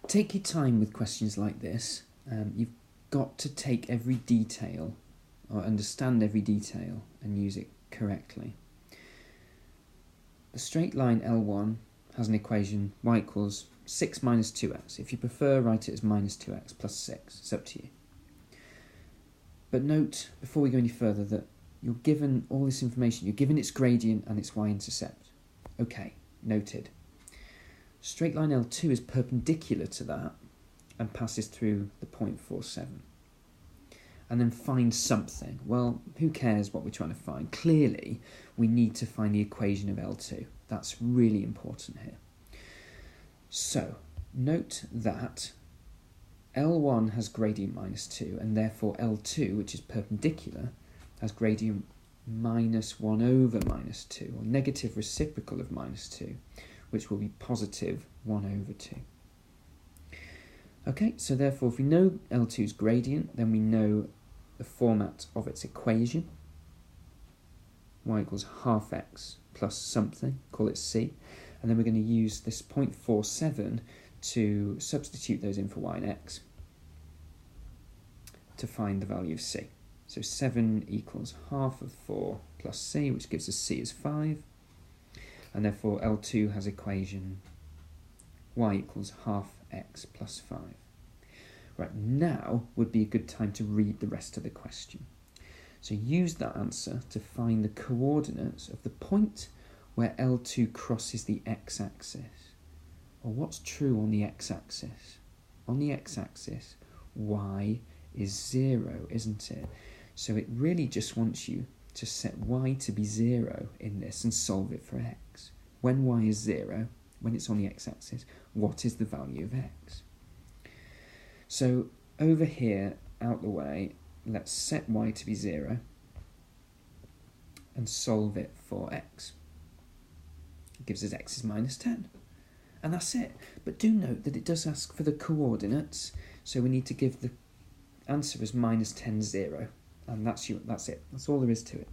Take your time with questions like this. You've got to take every detail or understand every detail and use it correctly. The straight line L1 has an equation y equals 6 minus 2x. If you prefer, write it as minus 2x plus 6. It's up to you. But note, before we go any further, that you're given all this information. You're given its gradient and its y-intercept. Okay, noted. Straight line L2 is perpendicular to that and passes through the point 47. And then find something. Well, who cares what we're trying to find? Clearly, we need to find the equation of L2. That's really important here. So, note that L1 has gradient minus 2, and therefore L2, which is perpendicular, has gradient minus 1 over minus 2, or negative reciprocal of minus 2, which will be positive 1 over 2. Okay, so therefore if we know L2's gradient, then we know the format of its equation. Y equals half x plus something, call it c, and then we're going to use this 0.47 to substitute those in for y and x to find the value of c. So 7 equals half of 4 plus c, which gives us c as 5, and therefore L2 has equation y equals half x plus 5. Right, now would be a good time to read the rest of the question. So use that answer to find the coordinates of the point where L2 crosses the x-axis. Well, what's true on the x-axis? On the x-axis, y is 0, isn't it? So it really just wants you to set y to be 0 in this and solve it for x. When y is 0, when it's on the x-axis, what is the value of x? So over here, out the way, let's set y to be 0 and solve it for x. It gives us x is minus 10. And that's it. But do note that it does ask for the coordinates, so we need to give the answer as minus 10, 0. And that's it. That's all there is to it.